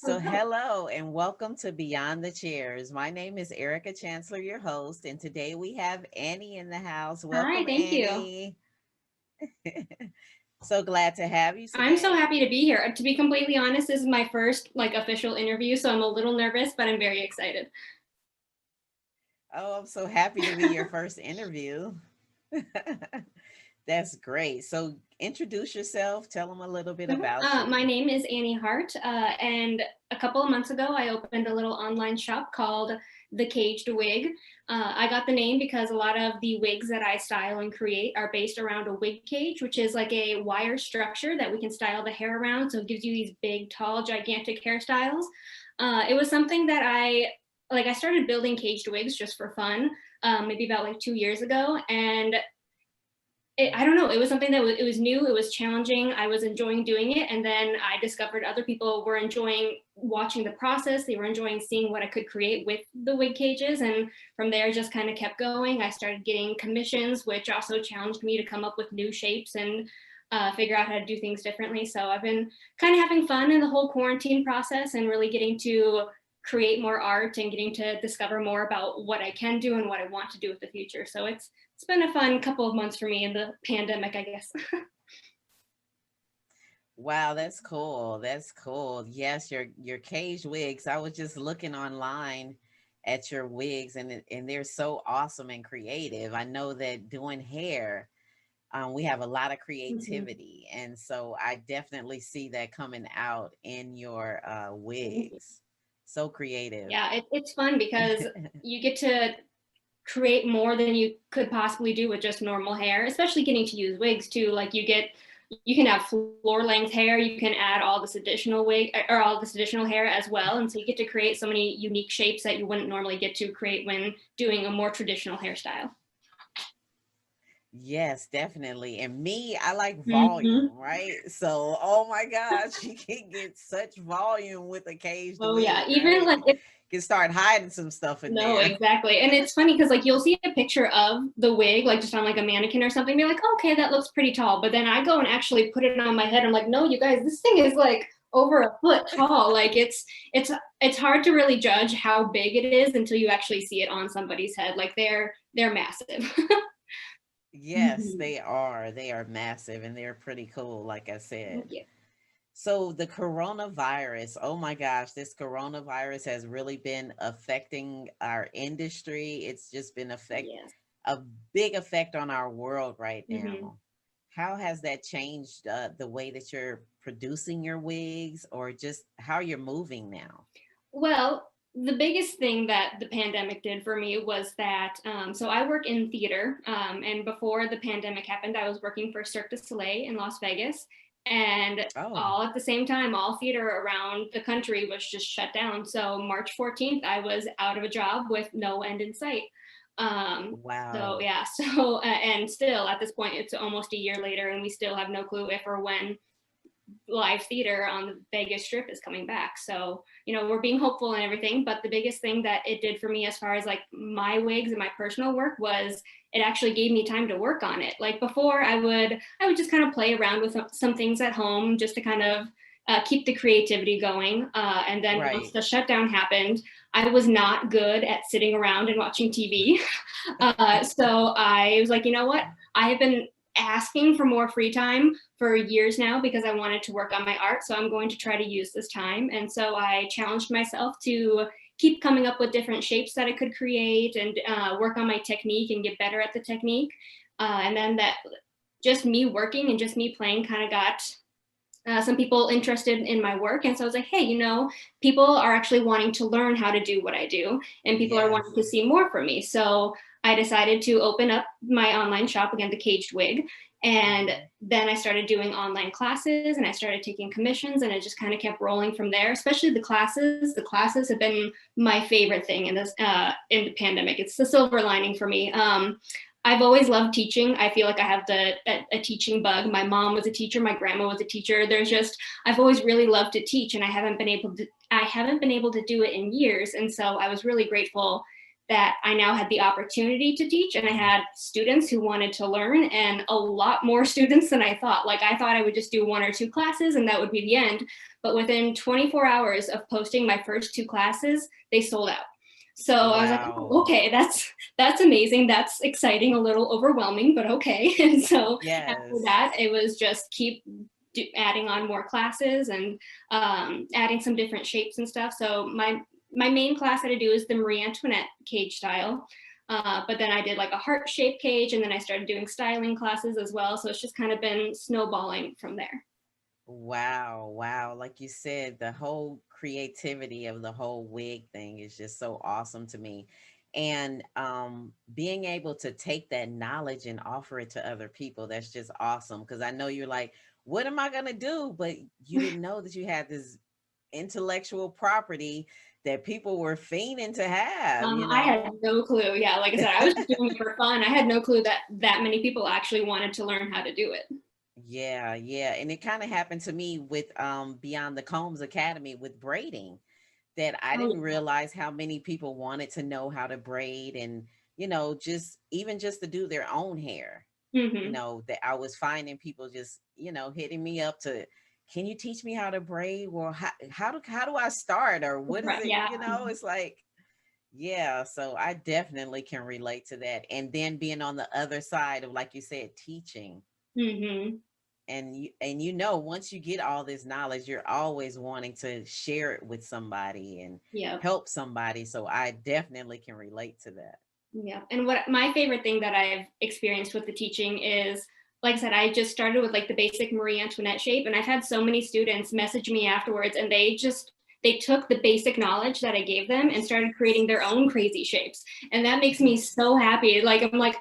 So, hello and welcome to Beyond the Chairs. My name is Erica Chancellor, your host, and today we have Annie in the house. Hi, Welcome, thank you. Annie. So glad to have you I'm so today. happy to be here. To be completely honest, this is my first official interview, so I'm a little nervous, but I'm very excited. Oh, I'm so happy to be your first interview. That's great. So, introduce yourself, tell them a little bit Mhm. about My you. name is Annie Hardt, and a couple of months ago, I opened a little online shop called the Cagedwig. I got the name because a lot of the wigs that I style and create are based around a wig cage, which is like a wire structure that we can style the hair around. So it gives you these big, tall, gigantic hairstyles. It was something that I started building caged wigs just for fun, maybe about like 2 years ago, and I don't know. It was something that it was new. It was challenging. I was enjoying doing it, and then I discovered other people were enjoying watching the process. They were enjoying seeing what I could create with the wig cages, and from there, just kind of kept going. I started getting commissions, which also challenged me to come up with new shapes and figure out how to do things differently. So I've been kind of having fun in the whole quarantine process, and really getting to create more art and getting to discover more about what I can do and what I want to do with the future. So it's been a fun couple of months for me in the pandemic, I guess. Wow, that's cool. That's cool. Yes, your cage wigs. I was just looking online at your wigs and they're so awesome and creative. I know that doing hair, we have a lot of Mhm. creativity, and so I definitely see that coming out in your Thank you. wigs. So creative. Yeah, it's fun because you get to create more than you could possibly do with just normal hair, especially getting to use wigs too. Like you can have floor length hair, you can add all this additional wig or all this additional hair as well. And so you get to create so many unique shapes that you wouldn't normally get to create when doing a more traditional hairstyle. Yes, definitely. And me, I like volume, Mm-hmm. right? So, oh my gosh, you can get such volume with a caged Oh yeah, wig, even right? like Can start hiding some stuff in no, there. exactly. And it's funny because like you'll see a picture of the wig like just on like a mannequin or something, be like, okay, that looks pretty tall. But then I go and actually put it on my head. I'm like, no, you guys, this thing is like over a foot tall. Like it's hard to really judge how big it is until you actually see it on somebody's head. Like they're massive. Yes, Mhm. they are. They are massive and they're pretty cool, like I Thank said. you. So the coronavirus, oh my gosh, this coronavirus has really been affecting our industry. It's just been Yes. a big effect on our world right Hmm. now. How has that changed the way that you're producing your wigs or just how you're moving now? Well, the biggest thing that the pandemic did for me was that so I work in theater, and before the pandemic happened, I was working for Cirque du Soleil in Las Vegas, and Oh, all at the same time, all theater around the country was just shut down. So March 14th, I was out of a job with no end in sight. So wow. yeah, so and still at this point, it's almost a year later, and we still have no clue if or when live theater on the Vegas Strip is coming back. So, we're being hopeful and everything. But the biggest thing that it did for me as far as like my wigs and my personal work was it actually gave me time to work on it. Like before I would just kind of play around with some things at home just to kind of keep the creativity going. And then once Right. the shutdown happened, I was not good at sitting around and watching TV. So I was like, you know what? I have been asking for more free time for years now because I wanted to work on my art. So I'm going to try to use this time. And so I challenged myself to keep coming up with different shapes that I could create and work on my technique and get better at the technique. And then that just me working and just me playing kind of got some people interested in my work. And so I was like, hey, people are actually wanting to learn how to do what I do, and people are wanting Yes. to see more from me. So I decided to open up my online shop again, the Caged Wig. And Hmm. then I started doing online classes and I started taking commissions, and it just kind of kept rolling from there, especially the classes. The classes have been my favorite thing in the pandemic. It's the silver lining for me. I've always loved teaching. I feel like I have a teaching bug. My mom was a teacher. My grandma was a teacher. I've always really loved to teach, and I haven't been able to do it in years. And so I was really grateful that I now had the opportunity to teach, and I had students who wanted to learn, and a lot more students than I thought. Like, I thought I would just do 1 or 2 classes and that would be the end. But within 24 hours of posting my first 2 classes, they sold out. So I was like, oh, Wow. okay, that's amazing. That's exciting, a little overwhelming, but okay. And so after Yes. that, it was just keep adding on more classes and adding some different shapes and stuff. So my main class that I do is the Marie Antoinette cage style. But then I did like a heart shaped cage, and then I started doing styling classes as well. So it's just kind of been snowballing from there. Wow, wow. Like you said, the whole creativity of the whole wig thing is just so awesome to me. And being able to take that knowledge and offer it to other people, that's just awesome. Because I know you're like, what am I going to do? But you didn't know that you had this intellectual property that people were fiending to have, you I had know? no clue. Yeah, like I said, I was just doing it for fun. I had no clue that that many people actually wanted to learn how to do it. Yeah, yeah. And it kind of happened to me with Beyond the Combs Academy with braiding, that I Oh, didn't realize how many people wanted to know how to braid and, just even just to do their own hair. yeah. Hmm. That I was finding people just, hitting me up to, can you teach me how to braid? Well, how do I start? Or what is Right, it? yeah. It's like, yeah, so I definitely can relate to that. And then being on the other side of, like you said, teaching, Hmm. and once you get all this knowledge, you're always wanting to share it with somebody and Yeah. help somebody, so I definitely can relate to that. Yeah. And what my favorite thing that I've experienced with the teaching is, like I said, I just started with like the basic Marie Antoinette shape. And I've had so many students message me afterwards, and they took the basic knowledge that I gave them and started creating their own crazy shapes. And that makes me Yes. so happy. Like, I'm like,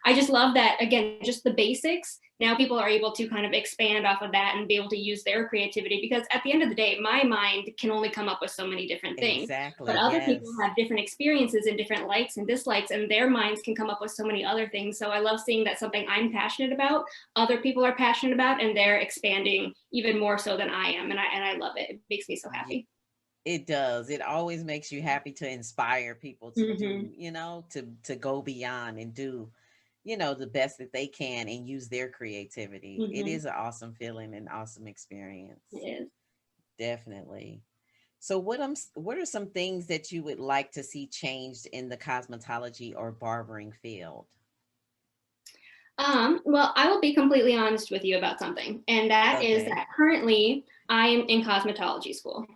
I just love that. Again, just the basics. Now people are able to kind of expand off of that and be able to use their creativity, because at the end of the day, my mind can only come up with so many different things. Exactly, But other people yes. have different experiences and different likes and dislikes, and their minds can come up with so many other things. So I love seeing that something I'm passionate about, other people are passionate about, and they're expanding even more so than I am. And I love it. It makes me so Ye- happy. it does. It always makes you happy to inspire people to Hmm. do, to go beyond and do, the best that they can and use their creativity. It Hmm. is an awesome feeling and awesome It experience. is. Definitely. So what are some things that you would like to see changed in the cosmetology or barbering field? Well, I will be completely honest with you about something, and that is Okay. that currently I am in cosmetology school.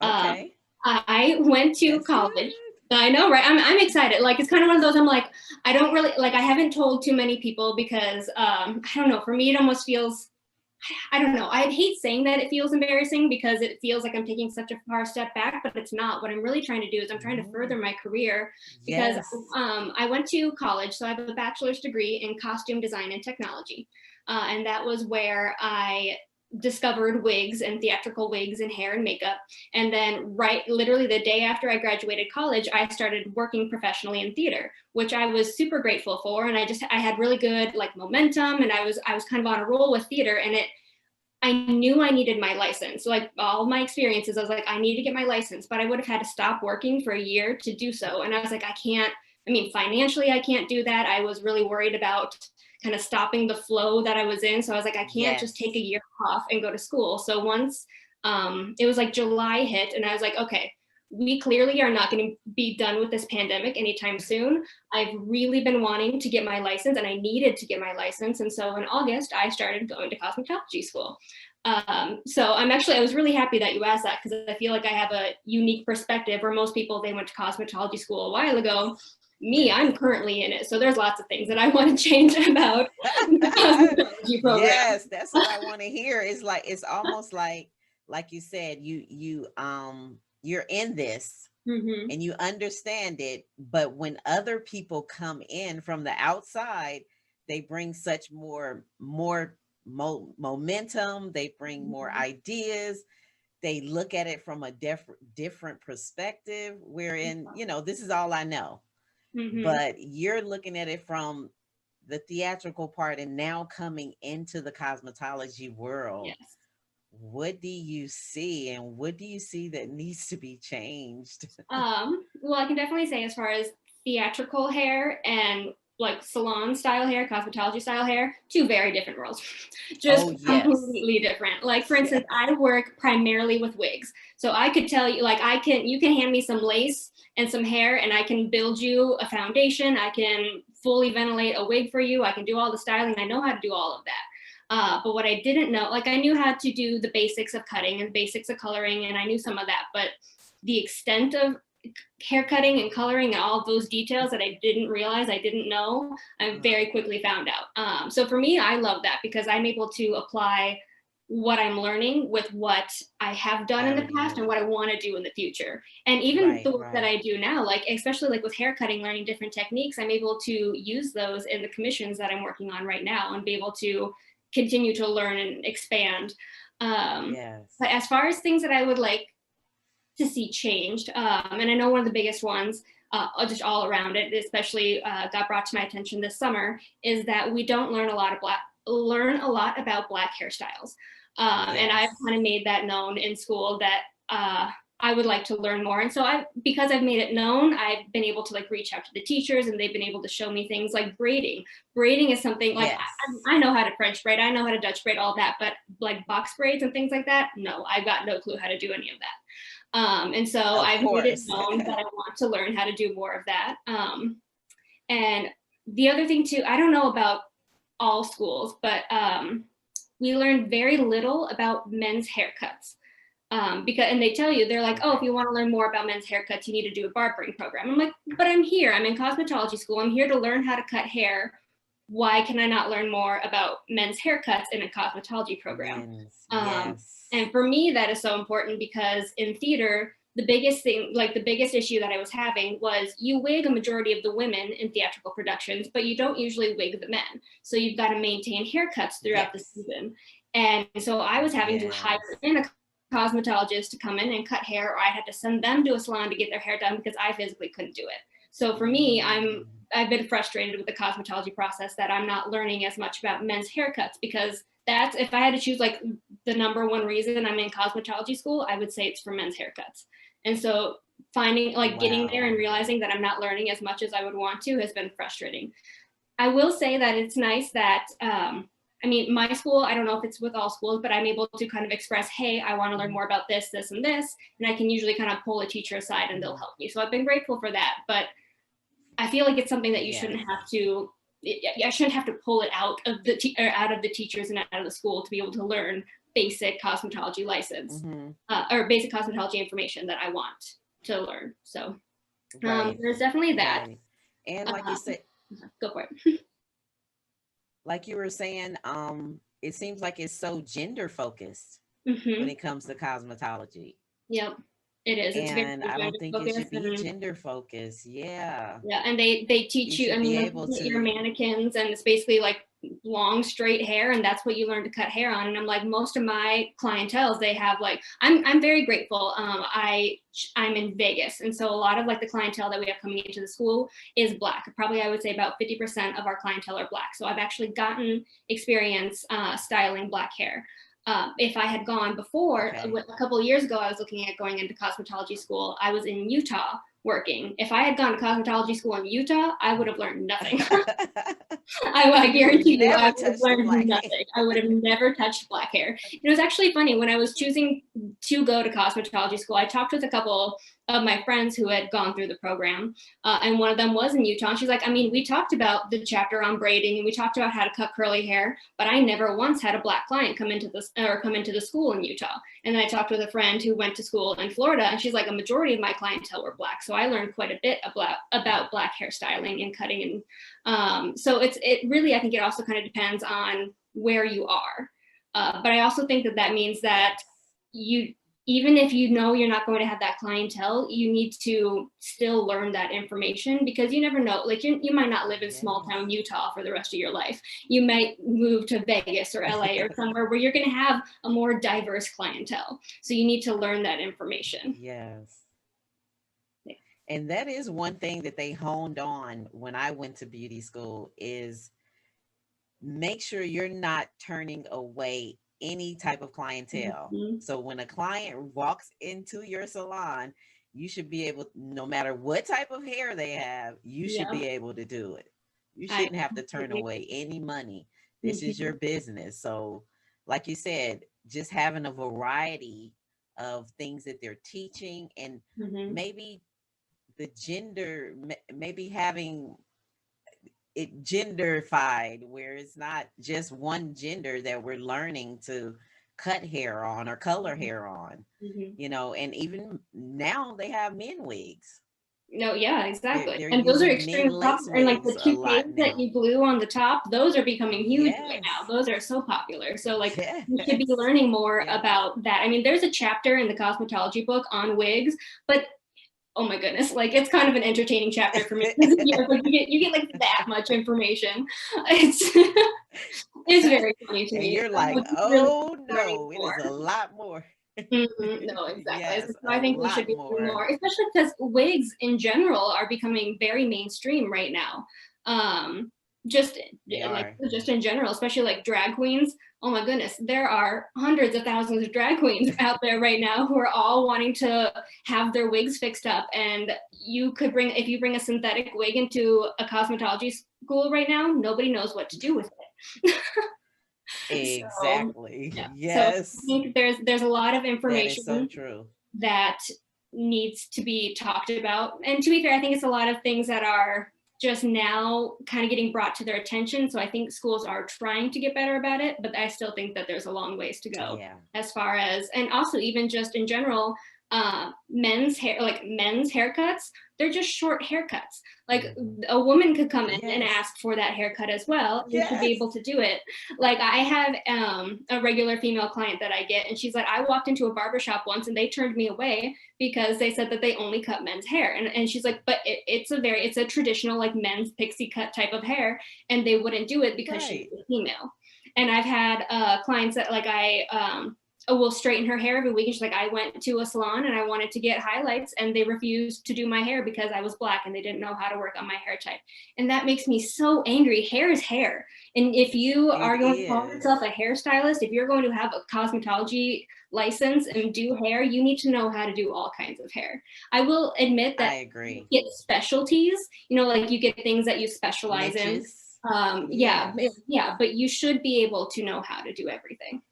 Um, Okay. I went to That's good. college. I know, right? I'm excited. Like, it's kind of one of those. I'm like, I don't really like. I haven't told too many people because I don't know. For me, it almost feels. I don't know. I hate saying that it feels embarrassing because it feels like I'm taking such a far step back, but it's not. What I'm really trying to do is I'm trying to Mm, further my career, because yes. I went to college, so I have a bachelor's degree in costume design and technology, and that was where I discovered wigs and theatrical wigs and hair and makeup. And then, right, literally the day after I graduated college, I started working professionally in theater, which I was super grateful for. And I had really good like momentum, and I was kind of on a roll with theater, and I knew I needed my license. So, like, all my experiences, I was like, I need to get my license, but I would have had to stop working for a year to do so. And I was like, I can't, I mean, financially, I can't do that. I was really worried about kind of stopping the flow that I was in. So I was like, I can't just take a Yes. year off and go to school. So once it was like July hit, and I was like, okay, we clearly are not going to be done with this pandemic anytime soon. I've really been wanting to get my license, and I needed to get my license. And so in August, I started going to cosmetology school. So I was really happy that you asked that, because I feel like I have a unique perspective where most people, they went to cosmetology school a while ago. Me, Yes. I'm currently in it. So there's lots of things that I want to change about the cosmetology program. Yes, that's what I want to hear. It's almost like you said, you're in this Hmm. and you understand it, but when other people come in from the outside, they bring such more momentum, they bring more ideas, they look at it from a different perspective, wherein, this is all I know, Hmm. but you're looking at it from the theatrical part and now coming into the cosmetology world. Yes. What do you see, and what do you see that needs to be changed? Well, I can definitely say, as far as theatrical hair and like salon style hair, cosmetology style hair, two very different worlds. Just Oh, yes. completely different. Like for Yes. instance, I work primarily with wigs. So I could tell you, like you can hand me some lace and some hair and I can build you a foundation. I can fully ventilate a wig for you. I can do all the styling. I know how to do all of that. But what I didn't know, like I knew how to do the basics of cutting and basics of coloring, and I knew some of that, but the extent of hair cutting and coloring and all of those details that I didn't realize, I didn't know, I very quickly found out. So for me, I love that because I'm able to apply what I'm learning with what I have done in the Already past and knew. what I want to do in the future. And even Right, the work that right. I do now, like especially like with hair cutting, learning different techniques, I'm able to use those in the commissions that I'm working on right now and be able to continue to learn and expand. But Yes. as far as things that I would like to see changed. And I know one of the biggest ones, just all around it, especially got brought to my attention this summer, is that we don't learn a lot about Black hairstyles. And I've Yes. kind of made that known in school that I would like to learn more. And so because I've made it known, I've been able to like reach out to the teachers and they've been able to show me things like braiding. Braiding is something like Yes. I know how to French braid, I know how to Dutch braid, all that, but like box braids and things like that, no, I've got no clue how to do any of that. And so Of I've made it course. known that I want to learn how to do more of that. And the other thing too, I don't know about all schools, but we learned very little about men's haircuts. Because and they tell you, they're like, oh, if Okay. you want to learn more about men's haircuts, you need to do a barbering program. I'm like, but I'm here. I'm in cosmetology school. I'm here to learn how to cut hair. Why can I not learn more about men's haircuts in a cosmetology program? Men's. Um, Yes. and for me, that is so important because in theater, the biggest thing, like the biggest issue that I was having was you wig a majority of the women in theatrical productions, but you don't usually wig the men. So you've got to maintain haircuts throughout the Yes. season. And so I was having to hire Yes. in a cosmetologist to come in and cut hair, or I had to send them to a salon to get their hair done because I physically couldn't do it. So for me, Mm. I've been frustrated with the cosmetology process that I'm not learning as much about men's haircuts because that's if I had to choose like the number one reason I'm in cosmetology school, I would say it's for men's haircuts. And so finding like getting there and Wow. realizing that I'm not learning as much as I would want to has been frustrating. I will say that it's nice that I mean, my school, I don't know if it's with all schools, but I'm able to kind of express, hey, I want to learn Mhm. more about this, this, and this. And I can usually kind of pull a teacher aside and they'll Mhm. help me. So I've been grateful for that. But I feel like it's something that you shouldn't Yes. have to. I shouldn't have to pull it out of or out of the teachers and out of the school to be able to learn basic cosmetology license Mhm. or basic cosmetology information that I want to learn. So Right. there's definitely that. Right. And like you Um, said, Go for it. like you were saying, it seems like it's so gender focused when Hmm. it comes to cosmetology. Yep, it is. It's very And I don't gender think it should focused, be and gender focused. Yeah. yeah, and they You teach you. I should be mean, I'm able looking at your to. mannequins, and it's basically like long straight hair, and that's what you learn to cut hair on. And I'm like, most of my clientels, they have like, I'm very grateful. I'm in Vegas, and so a lot of like the clientele that we have coming into the school is Black. Probably I would say about 50% of our clientele are Black. So I've actually gotten experience styling Black hair. If I had gone before, Okay. a couple of years ago, I was looking at going into cosmetology school. I was in Utah working. If I had gone to cosmetology school in Utah, I would have learned nothing. I You would have guarantee you, I never would have touched the learned black hair. nothing. I would have never touched black hair. It was actually funny when I was choosing to go to cosmetology school. I talked with a couple of my friends who had gone through the program, and one of them was in Utah. And she's like, I mean, we talked about the chapter on braiding, and we talked about how to cut curly hair, but I never once had a black client come into the school in Utah. And then I talked with a friend who went to school in Florida, and she's like, a majority of my clientele were black, so I learned quite a bit about black hairstyling and cutting and so it really, I think it also kind of depends on where you are. But I also think that means that Yes. you, even if you know you're not going to have that clientele, you need to still learn that information because you never know. Like you might not live in small Yes. town Utah for the rest of your life. You might move to Vegas or LA or somewhere where you're going to have a more diverse clientele. So you need to learn that information. Yes. And that is one thing that they honed on when I went to beauty school is make sure you're not turning away any type of clientele. Mhm. So when a client walks into your salon, You should be able, no matter what type of hair they have, you should Yeah, be able to do it. You I shouldn't have to turn completely away any money. This is agree. your business. So, like you said, just having a variety of things that they're teaching, and Mhm. maybe the gender, maybe having it genderfied, where it's not just one gender that we're learning to cut hair on or color Mhm. hair on, Mhm. and even now they have men wigs. No, yeah, they're exactly. they're And those are using men extremely lace popular. And like wigs the a lot toupees that now. you glue on the top, those are becoming huge right now. Yes. Those are so popular. So like you should be Yes. learning more Yes. about that. I mean, there's a chapter in the cosmetology book on wigs, but oh my goodness, like it's kind of an entertaining chapter for me. Yeah, like you get like that much information. It's it's very funny to And me. you're I'm like, like, really oh learning no, it is more. a lot more. No, exactly. So Yes, I a think we should lot be doing more. more, especially because wigs in general are becoming very mainstream right now. Um, just They like are. just in general, especially like drag queens. Oh my goodness, there are hundreds of thousands of drag queens out there right now who are all wanting to have their wigs fixed up. And you could bring, if you bring a synthetic wig into a cosmetology school right now, nobody knows what to do with it. So Exactly. yeah, so I Yes, think there's a lot of that is so information true. that needs to be talked about. And to be fair, I think it's a lot of things that are just now kind of getting brought to their attention. So I think schools are trying to get better about it, but I still think that there's a long ways to go Yeah. as far as, and also even just in general, men's hair, like men's haircuts, they're just short haircuts. Like Mhm. a woman could come in and Yes. ask for that haircut as well, and should be Yes. able to do it. Like I have a regular female client that I get, and she's like, I walked into a barbershop once and they turned me away because they said that they only cut men's hair. And she's like, but it's a traditional like men's pixie cut type of hair, and they wouldn't do it because she's Right. a female. And I've had clients that like I will straighten her hair every week. And she's like, I went to a salon and I wanted to get highlights and they refused to do my hair because I was black and they didn't know how to work on my hair type. And that makes me so angry. Hair is hair. And if you It are going to call is. yourself a hairstylist, if you're going to have a cosmetology license and do hair, you need to know how to do all kinds of hair. I will admit I that you agree. get specialties, like you get things that you specialize in. Niches. Yeah, Yes, yeah, but you should be able to know how to do everything.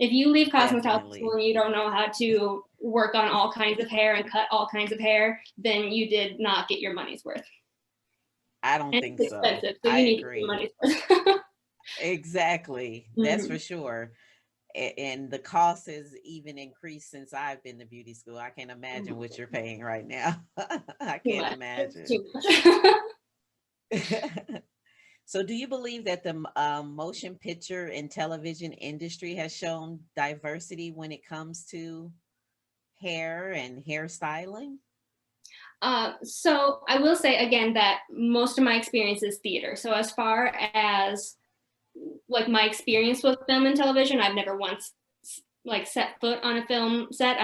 If you leave cosmetology school definitely. and you don't know how to work on all kinds of hair and cut all kinds of hair, then you did not get your money's worth. I don't And think it's so. expensive, so I you need to get your agree. money's worth. Exactly. That's for Mhm. sure. And the cost has even increased since I've been to beauty school. I can't Oh imagine my what you're goodness, paying right now. I too can't much. It's imagine. too much. So, do you believe that the motion picture and television industry has shown diversity when it comes to hair and hairstyling? So I will say again that most of my experience is theater. So as far as like my experience with film and television, I've never once like set foot on a film set.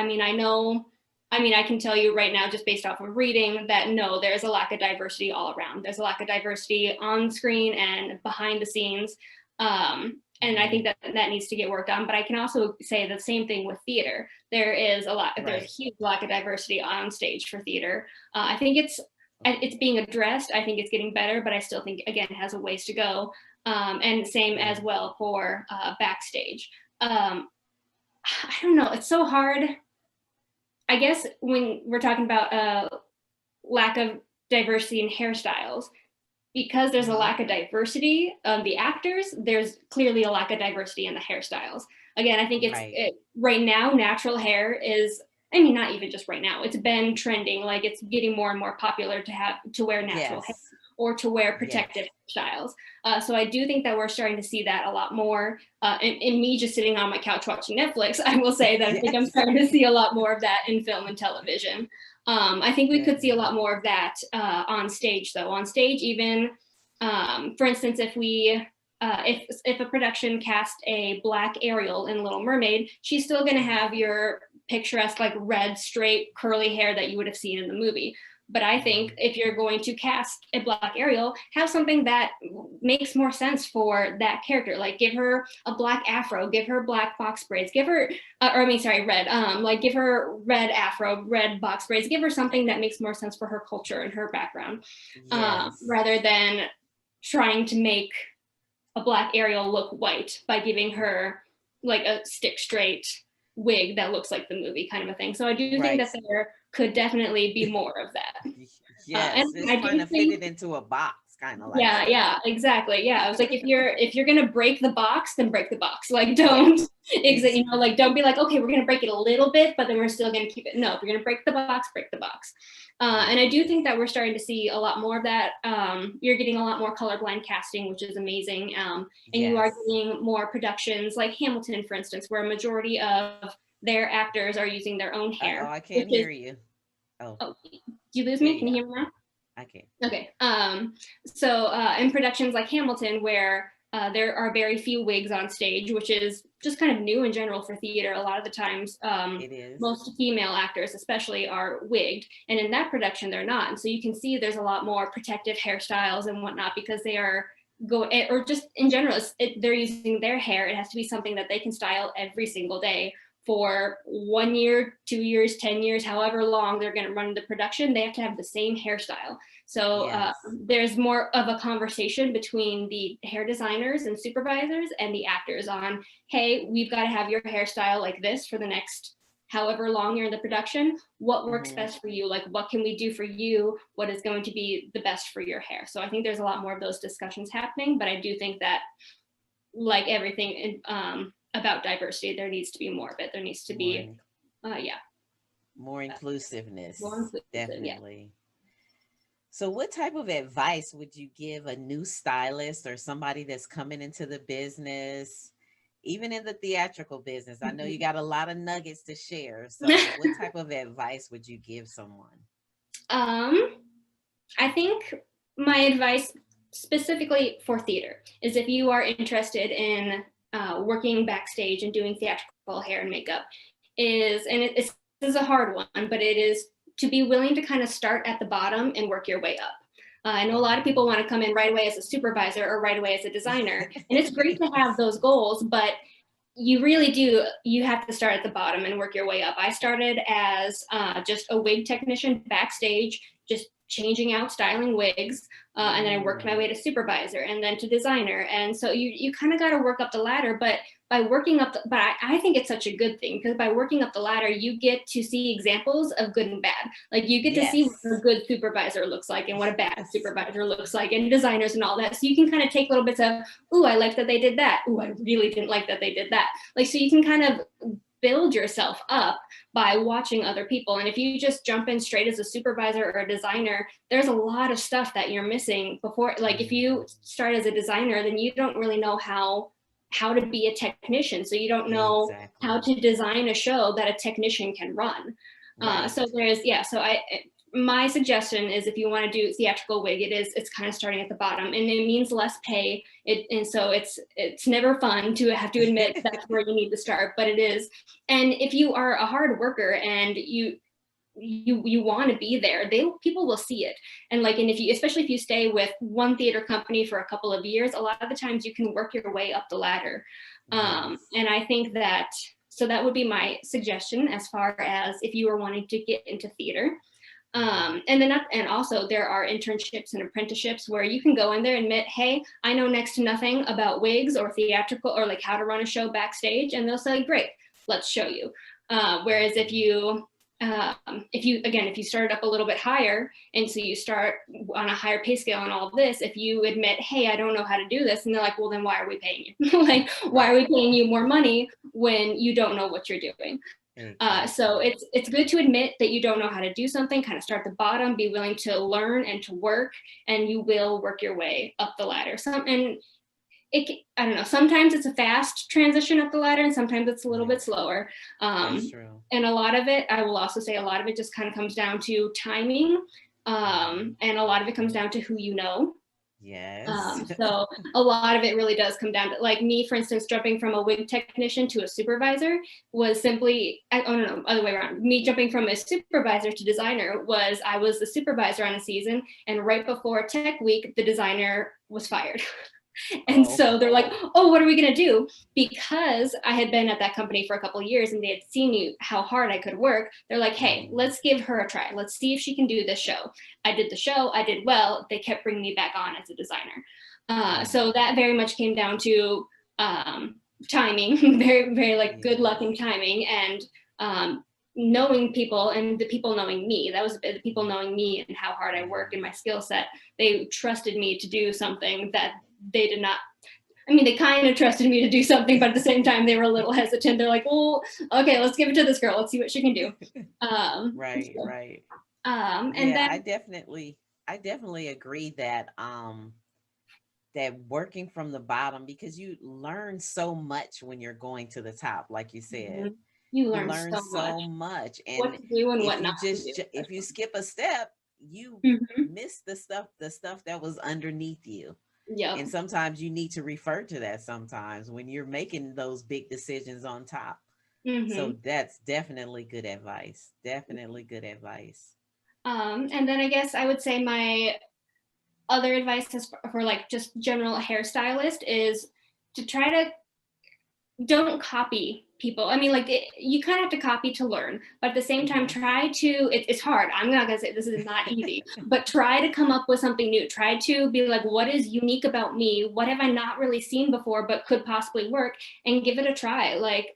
I can tell you right now, just based off of reading, that no, there's a lack of diversity all around. There's a lack of diversity on screen and behind the scenes. And I think Mhm. that that needs to get worked on. But I can also say the same thing with theater. There's a Right. huge lack of diversity on stage for theater. I think it's being addressed. I think it's getting better, but I still think again it has a ways to go. And same Yeah. as well for backstage. Um, I don't know. It's so hard. I guess when we're talking about lack of diversity in hairstyles, because there's a Hmm. lack of diversity of the actors, there's clearly a lack of diversity in the hairstyles. Again, I think Right. right now, natural hair is, I mean, not even just right now, it's been trending. Like it's getting more and more popular to wear natural hair Yes. or to wear protective Yes. styles. So I do think that we're starting to see that a lot more. And me just sitting on my couch watching Netflix, I will say that I think I'm Yes. starting to see a lot more of that in film and television. I think we could see a lot Definitely. more of that on stage, though. On stage, even for instance, if a production cast a black Ariel in Little Mermaid, she's still going to have your picturesque, like red, straight, curly hair that you would have seen in the movie. But I think if you're going to cast a Black Ariel, have something that makes more sense for that character. Like give her a black afro, give her black box braids, give her, red. Like give her red afro, red box braids, give her something that makes more sense for her culture and her background, Yes. rather than trying to make a Black Ariel look white by giving her like a stick straight wig that looks like the movie kind of a thing. So I do think that there could definitely be more of that. Yes, And it's I trying do to fit think, it into a box, kind of like. yeah, exactly. Yeah, I was like, if you're gonna break the box, then break the box. Like, Yeah. don't like don't be like, okay, we're gonna break it a little bit, but then we're still gonna keep it. No, if you're gonna break the box, break the box. And I do think that we're starting to see a lot more of that. You're getting a lot more colorblind casting, which is amazing. And you are getting more productions like Hamilton, for instance, where a majority of their actors are using their own hair. Oh, I can't hear you. Oh, do you lose there me? you Can go. you hear me now? I can. Okay. So in productions like Hamilton, where there are very few wigs on stage, which is just kind of new in general for theater. A lot of the times, It is. most female actors especially are wigged, and in that production they're not. And so you can see there's a lot more protective hairstyles and whatnot because they are or just in general, they're using their hair. It has to be something that they can style every single day for 1 year, 2 years, 10 years, however long they're going to run the production. They have to have the same hairstyle. So there's more of a conversation between the hair designers and supervisors and the actors on, hey, we've got to have your hairstyle like this for the next however long you're in the production. What works best for you? Like, what can we do for you? What is going to be the best for your hair? So I think there's a lot more of those discussions happening, but I do think that, like everything about diversity, there needs to be more of it. There needs to be, more inclusiveness. More inclusive, definitely. So what type of advice would you give a new stylist or somebody that's coming into the business, even in the theatrical business? I know you got a lot of nuggets to share. So what type of advice would you give someone? I think my advice specifically for theater is if you are interested in working backstage and doing theatrical hair and makeup this is a hard one, but it is to be willing to kind of start at the bottom and work your way up. I know a lot of people want to come in right away as a supervisor or right away as a designer, and it's great to have those goals, but you really do, you have to start at the bottom and work your way up. I started as just a wig technician backstage, just changing out, styling wigs, and then I worked my way to supervisor and then to designer. And so you kind of got to work up the ladder, but by working up, but I think it's such a good thing because by working up the ladder, you get to see examples of good and bad. Like you get to see what a good supervisor looks like and what a bad supervisor looks like, and designers and all that. So you can kind of take little bits of, ooh, I like that they did that. Ooh, I really didn't like that they did that. Like, so you can kind of build yourself up by watching other people. And if you just jump in straight as a supervisor or a designer, there's a lot of stuff that you're missing before. Like if you start as a designer, then you don't really know how to be a technician. So you don't know how to design a show that a technician can run. So there's, my suggestion is if you want to do theatrical wig, it's kind of starting at the bottom, and it means less pay. And so it's never fun to have to admit that's where you need to start, but it is. And if you are a hard worker and you want to be there, people will see it. And if you, especially if you stay with one theater company for a couple of years, a lot of the times you can work your way up the ladder. And I think that, so that would be my suggestion as far as if you are wanting to get into theater. And also there are internships and apprenticeships where you can go in there and admit, hey, I know next to nothing about wigs or theatrical or like how to run a show backstage. And they'll say, great, let's show you. Whereas if you started up a little bit higher, and so you start on a higher pay scale and all of this, if you admit, hey, I don't know how to do this, and they're like, well, then why are we paying you? Like, why are we paying you more money when you don't know what you're doing? So it's good to admit that you don't know how to do something, kind of start at the bottom, be willing to learn and to work, and you will work your way up the ladder. I don't know, sometimes it's a fast transition up the ladder and sometimes it's a little bit slower. That's true. And a lot of it, I will also say a lot of it just kind of comes down to timing. And a lot of it comes down to who you know. Yes. So a lot of it really does come down to, like, me, for instance, jumping from a wig technician to a supervisor was simply, oh no, other way around. Me jumping from a supervisor to designer was, I was the supervisor on a season, and right before tech week, the designer was fired. And Oh, so they're like, oh, what are we going to do? Because I had been at that company for a couple of years and they had seen how hard I could work. They're like, hey, let's give her a try. Let's see if she can do this show. I did the show. I did well. They kept bringing me back on as a designer. So that very much came down to timing, very, very like good luck and timing, and knowing people, and the people knowing me. That was the people knowing me and how hard I worked and my skill set. They trusted me to do something that they did not. I mean, they kind of trusted me to do something, but at the same time, they were a little hesitant. They're like, well, okay, let's give it to this girl. Let's see what she can do. right, So, right. and then, I definitely agree that that working from the bottom, because you learn so much when you're going to the top, like you said. you You learn learn so much so much, what and to do and if what you not to just do. if you skip a step, you miss the stuff that was underneath you. Yep. And sometimes you need to refer to that sometimes when you're making those big decisions on top. So that's definitely good advice. Definitely good advice. And then I guess I would say my other advice is for like just general hairstylist is to try to don't copy people. I mean, like you kind of have to copy to learn, but at the same time, try to, it's hard. I'm not gonna say this is not easy, but try to come up with something new. Try to be like, what is unique about me? What have I not really seen before, but could possibly work, and give it a try. Like,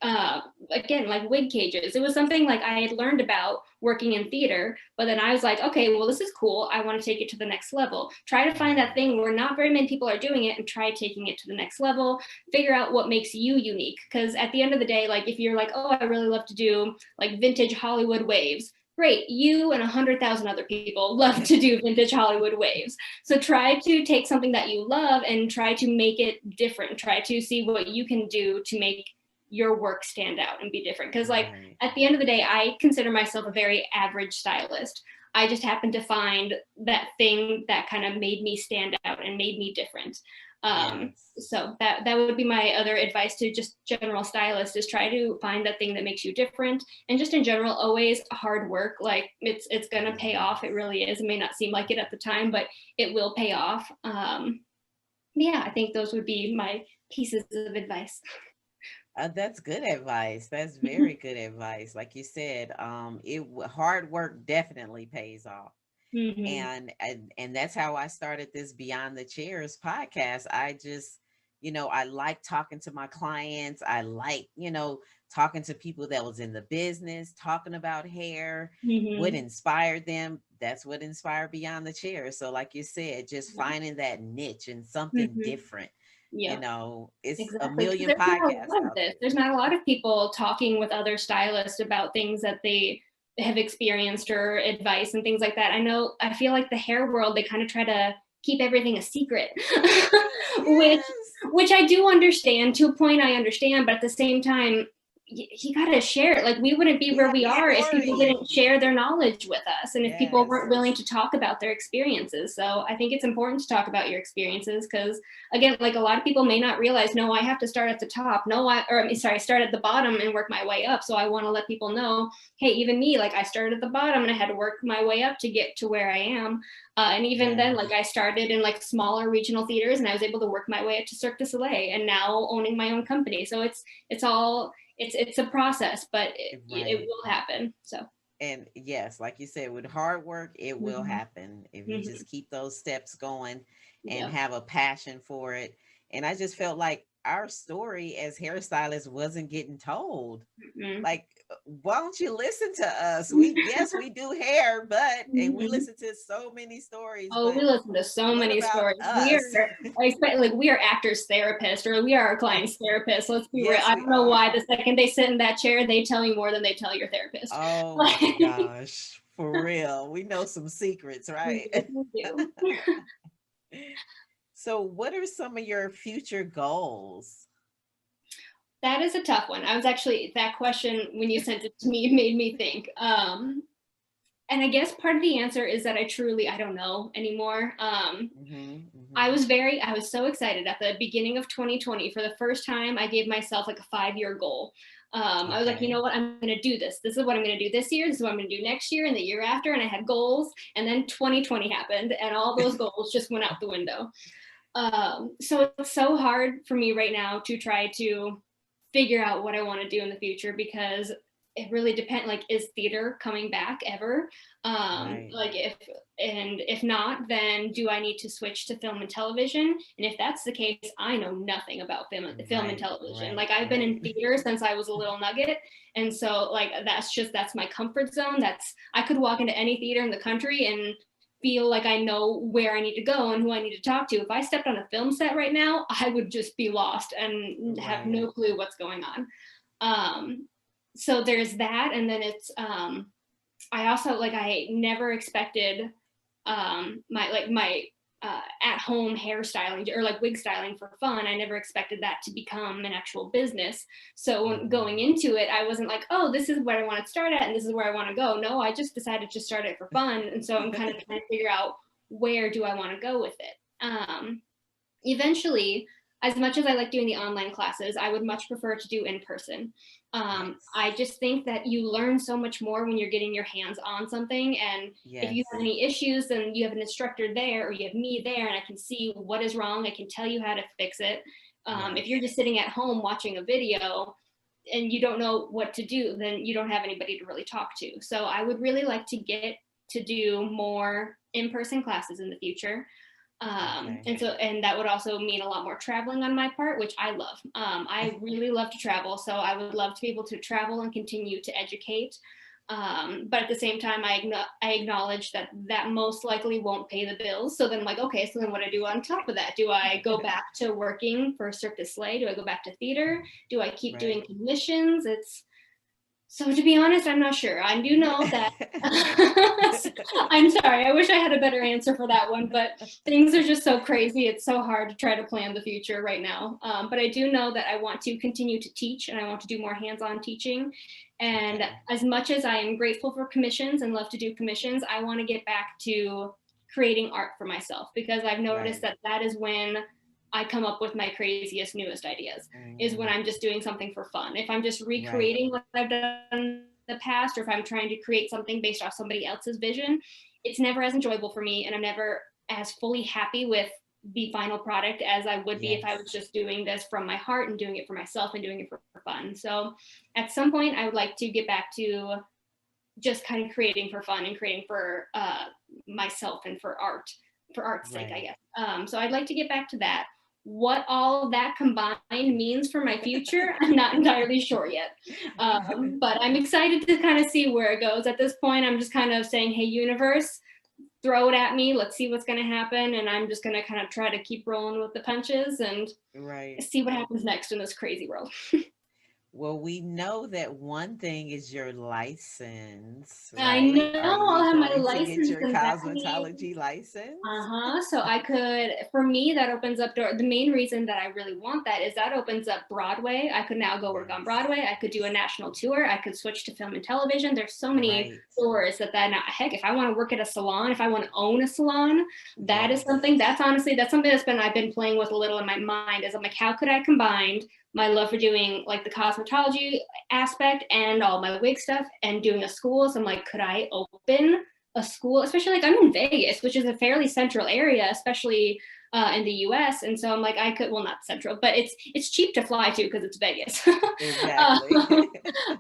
again, like wig cages. It was something like I had learned about working in theater, but then I was like, okay, well, this is cool. I want to take it to the next level. Try to find that thing where not very many people are doing it and try taking it to the next level. Figure out what makes you unique. Because at the end of the day, like if you're like, oh, I really love to do like vintage Hollywood waves, great. You and 100,000 other people love to do vintage Hollywood waves. So try to take something that you love and try to make it different. Try to see what you can do to make your work stand out and be different. Because like at the end of the day, I consider myself a very average stylist. I just happened to find that thing that kind of made me stand out and made me different. So that would be my other advice to just general stylists, is try to find that thing that makes you different. And just in general, always hard work. Like it's gonna pay off. It really is. It may not seem like it at the time, but it will pay off. Yeah, I think those would be my pieces of advice. That's good advice. That's very good advice. Like you said, hard work definitely pays off. And that's how I started this Beyond the Chairs podcast. I just, I like talking to my clients. I like, talking to people that was in the business, talking about hair, what inspired them. That's what inspired Beyond the Chairs. So like you said, just finding that niche and something different. Yeah. It's a Exactly. million podcasts out there. There's not a lot of people talking with other stylists about things that they have experienced or advice and things like that. I feel like the hair world, they kind of try to keep everything a secret, which I do understand. To a point, I understand, but at the same time, you got to share it. Like we wouldn't be where we are if people didn't share their knowledge with us, and if people weren't willing to talk about their experiences. So I think it's important to talk about your experiences, because again, like a lot of people may not realize, no, I have to start at the top. Start at the bottom and work my way up. So I want to let people know, hey, even me, like I started at the bottom and I had to work my way up to get to where I am. And even then, like I started in like smaller regional theaters, and I was able to work my way up to Cirque du Soleil, and now owning my own company. So it's a process, but it will happen. So. And yes, like you said, with hard work, it will happen if you just keep those steps going and have a passion for it. And I just felt like our story as hairstylists wasn't getting told. Like, why don't you listen to us? We do hair, and we listen to so many stories. Oh, we listen to so many stories. We are actors' therapists, or we are our clients' therapists. Let's be real. I don't know why the second they sit in that chair, they tell you more than they tell your therapist. Oh my gosh, for real. We know some secrets, right? We do. So what are some of your future goals? That is a tough one. That question, when you sent it to me, made me think. And I guess part of the answer is that I don't know anymore. I Mm-hmm. was so excited at the beginning of 2020. For the first time, I gave myself like a 5-year goal. I was like, you Okay. know what, I'm going to do this. This is what I'm going to do this year. This is what I'm going to do next year and the year after. And I had goals. And then 2020 happened, and all those goals just went out the window. So it's so hard for me right now to try to figure out what I want to do in the future, because it really depends. Like, is theater coming back ever? Right. Like, if not, then do I need to switch to film and television? And if that's the case, I know nothing about film and Right. television. Right. Like, I've been in Right. theater since I was a little nugget, and so like that's my comfort zone. That's I could walk into any theater in the country and feel like I know where I need to go and who I need to talk to. If I stepped on a film set right now, I would just be lost and have Right. no clue what's going on. So there's that. And then I also, like, I never expected my at home hairstyling or like wig styling for fun. I never expected that to become an actual business. So when going Mm-hmm. into it, I wasn't like, oh, this is where I want to start at and this is where I want to go. No, I just decided to start it for fun. And so I'm kind of trying to figure out, where do I want to go with it. Eventually, as much as I like doing the online classes, I would much prefer to do in person. I Yes. just think that you learn so much more when you're getting your hands on something. And if you have Yes. any issues, then you have an instructor there, or you have me there, and I can see what is wrong. I can tell you how to fix it. If you're Yes. just sitting at home watching a video and you don't know what to do, then you don't have anybody to really talk to. So I would really like to get to do more in-person classes in the future. Okay. And that would also mean a lot more traveling on my part, which I love. I really love to travel, so I would love to be able to travel and continue to educate. But at the same time, I acknowledge that that most likely won't pay the bills. So then I'm like, okay, so then what do I do on top of that? Do I go back to working for Cirque du Soleil? Do I go back to theater? Do I keep doing Right. commissions? So to be honest, I'm not sure. I do know that I'm sorry. I wish I had a better answer for that one, but things are just so crazy. It's so hard to try to plan the future right now. But I do know that I want to continue to teach and I want to do more hands-on teaching. And Okay. as much as I am grateful for commissions and love to do commissions, I want to get back to creating art for myself, because I've noticed Right. that that is when I come up with my craziest, newest ideas, is when Mm-hmm. I'm just doing something for fun. If I'm just Right. recreating what I've done in the past, or if I'm trying to create something based off somebody else's vision, it's never as enjoyable for me. And I'm never as fully happy with the final product as I would be if I was Yes. just doing this from my heart and doing it for myself and doing it for fun. So at some point, I would like to get back to just kind of creating for fun and creating for myself and for art's sake, I Right. guess. So I'd like to get back to that. What all of that combined means for my future, I'm not entirely sure yet. But I'm excited to kind of see where it goes. At this point, I'm just kind of saying, hey, universe, throw it at me. Let's see what's going to happen. And I'm just going to kind of try to keep rolling with the punches and Right. see what happens next in this crazy world. Well, we know that one thing is your license, I right? know Are you I'll have my going to get license, your and that means cosmetology license? uh-huh. So I could, for me, that opens up door. The main reason that I really want that is that opens up Broadway. I could now go work on Yes. Broadway. I could do a national tour. I could switch to film and television. There's so many Right. doors heck, if I want to work at a salon, if I want to own a salon, that is Yes. something that's something I've been playing with a little in my mind, is I'm like, how could I combine my love for doing like the cosmetology aspect and all my wig stuff and doing a school? So I'm like, could I open a school, especially like I'm in Vegas, which is a fairly central area, especially in the US. And so I'm like, I could, well, not central, but it's cheap to fly to because it's Vegas. Exactly.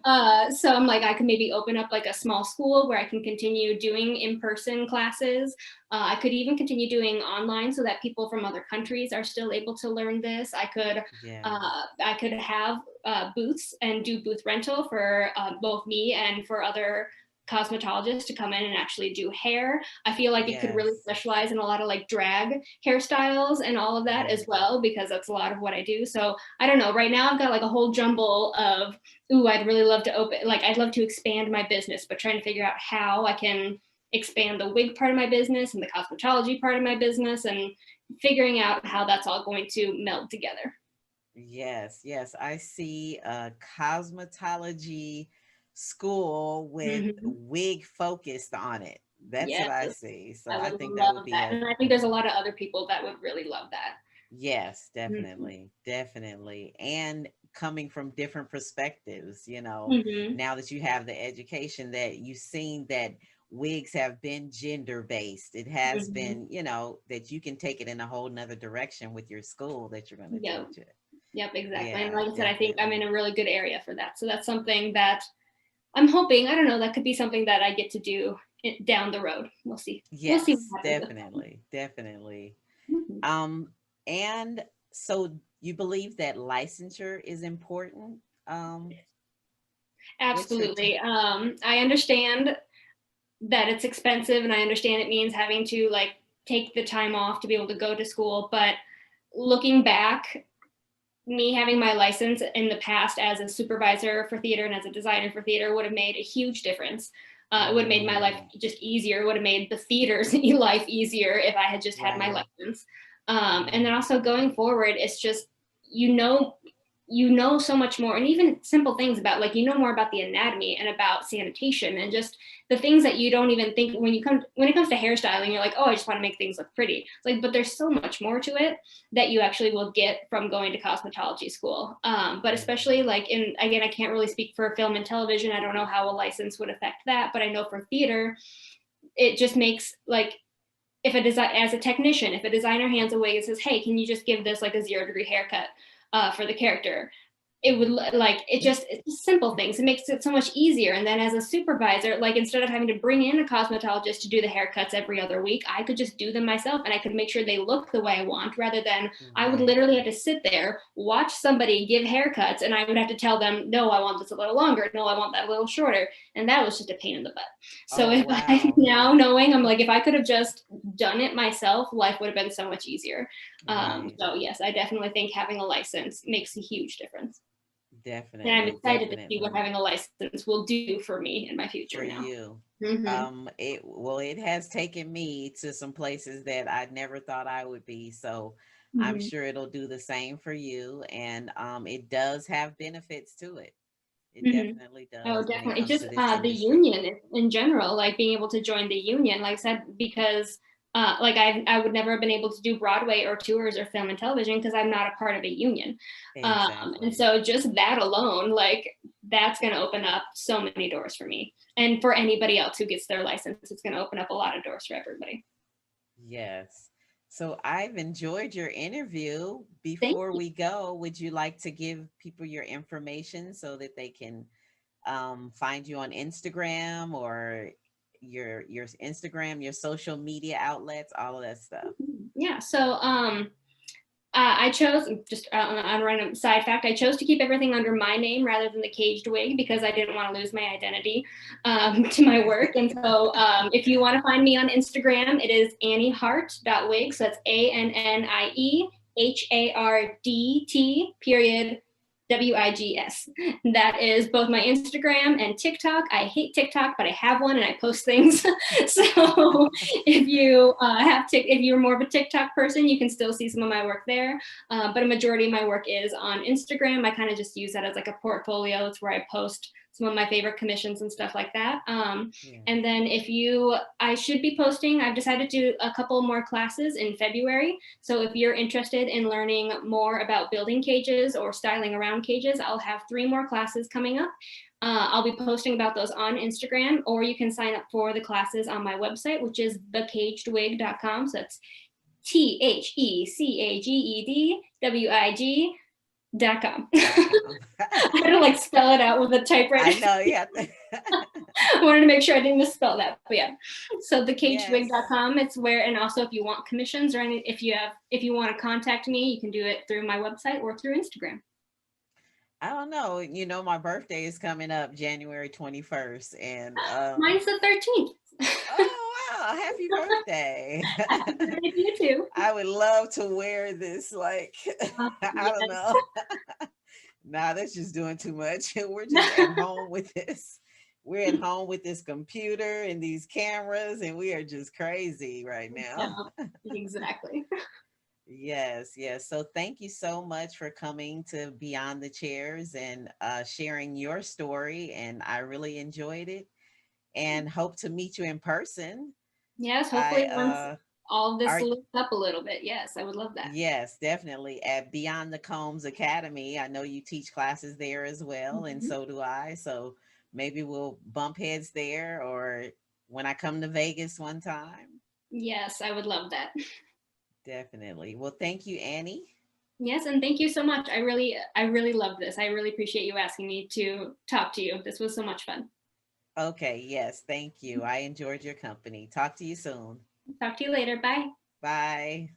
um, so I'm like, I could maybe open up like a small school where I can continue doing in-person classes. I could even continue doing online so that people from other countries are still able to learn this. Yeah. I could have booths and do booth rental for both me and for other cosmetologists to come in and actually do hair. I feel like it could really Yes. specialize in a lot of like drag hairstyles and all of that as Right. well, because that's a lot of what I do. So I don't know. Right now I've got like a whole jumble of, ooh, I'd really love to I'd love to expand my business, but trying to figure out how I can expand the wig part of my business and the cosmetology part of my business, and figuring out how that's all going to meld together. Yes. Yes. I see cosmetology school with Mhm. wig focused on it. That's what Yes, I see. So I I would think that would love be that, a and I think there's a lot of other people that would really love that. yes, Mhm. definitely, definitely. And coming from different perspectives, Mhm. now that you have the education that you've seen that wigs have been gender based, it has Mhm. been, that you can take it in a whole nother direction with your school that you're going to Yep. teach it. Yep, exactly. And Yeah, like I said, I think I'm in definitely. a really good area for that. So that's something that I'm hoping, I don't know, that could be something that I get to do down the road. We'll see. We'll see Yes, what happens with that. definitely, definitely. Mhm. Um, and so you believe that licensure is important? Um, what's your Absolutely. I understand that it's expensive, and I understand it means having to like take the time off to be able to go to school. But looking back, me having my license in the past as a supervisor for theater and as a designer for theater would have made a huge difference. It would have made my life mm, just easier. It would have made the theater's life easier if I had just had my right, license. And then right. also going forward, it's just, you know, you know so much more, and even simple things about like, more about the anatomy and about sanitation and just the things that you don't even think when it comes to hairstyling. You're like, oh, I just want to make things look pretty. It's like, but there's so much more to it that you actually will get from going to cosmetology school. But especially Mhm. like again, I can't really speak for film and television. I don't know how a license would affect that, but I know for theater, it just makes like, if a design as a technician, if a designer hands a wig and says, hey, can you just give this like a 0-degree haircut for the character? It would like it's just simple things. It makes it so much easier. And then as a supervisor, like instead of having to bring in a cosmetologist to do the haircuts every other week, I could just do them myself, and I could make sure they look the way I want, rather than I would Right. literally have to sit there, watch somebody give haircuts, and I would have to tell them, no, I want this a little longer, no, I want that a little shorter. And that was just a pain in the butt. So Oh, if I wow. now knowing, I'm like, if I could have just done it myself, life would have been so much easier. Right. So yes, I definitely think having a license makes a huge difference. And I'm Definitely, excited to see what definitely. having a license will do for me in my For future now. you. Hmm. It has taken me to some places that I never thought I would be. So I'm Hmm. sure it'll do the same for you. And it does have benefits to it. It Hmm. definitely Oh, does when it definitely. It's comes just to this the industry. union in general, like being able to join the union, like I said, because like I would never have been able to do Broadway or tours or film and television because I'm not a part of a union. And Exactly. so just that alone, like that's going to open up so many doors for me. And for anybody else who gets their license, it's going to open up a lot of doors for everybody. Yes. So I've enjoyed your interview. Thank Before you. we go, would you like to give people your information so that they can find you on Instagram or your Instagram, your social media outlets, all of that stuff? Yeah. So I chose, just on a random side fact, I chose to keep everything under my name rather than the Caged Wig because I didn't want to lose my identity to my work. And so if you want to find me on Instagram, it is anniehardt.wigs. So that's ANNIEHARDT period WIGS. That is both my Instagram and TikTok. I hate TikTok, but I have one and I post things. So if you're more of a TikTok person, you can still see some of my work there. But a majority of my work is on Instagram. I kind of just use that as like a portfolio. It's where I post some of my favorite commissions and stuff like that. Yeah. And then I should be posting, I've decided to do a couple more classes in February. So if you're interested in learning more about building cages or styling around cages, I'll have 3 more classes coming up. I'll be posting about those on Instagram, or you can sign up for the classes on my website, which is thecagedwig.com. So that's THECAGEDWIG.com. .com. I had to like spell it out with a I typewriter. know, yeah. I wanted to make sure I didn't misspell that. But yeah. So Yes. thecagedwig.com, it's where, and also if you want commissions or any, if you want to contact me, you can do it through my website or through Instagram. I don't know. My birthday is coming up January 21st. And Mine's the 13th. oh wow, happy birthday. Happy birthday to you too. I would love to wear this like I don't Yes. know. Nah, that's just doing too much. We're just at home with this. We're at home with this computer and these cameras, and we are just crazy right Yeah, now. exactly. Yes, yes. So thank you so much for coming to Beyond the Chairs and sharing your story. And I really enjoyed it and hope to meet you in person. Yes, I hopefully once all of this are lifts up a little bit. Yes, I would love that. Yes, definitely at Beyond the Combs Academy. I know you teach classes there as well, and Mhm. so do I. So maybe we'll bump heads there or when I come to Vegas one time. Yes, I would love that. Definitely. Well, thank you, Annie. Yes, and thank you so much. I really love this. I really appreciate you asking me to talk to you. This was so much fun. Okay, yes, thank you. I enjoyed your company. Talk to you soon. Talk to you later. Bye. Bye.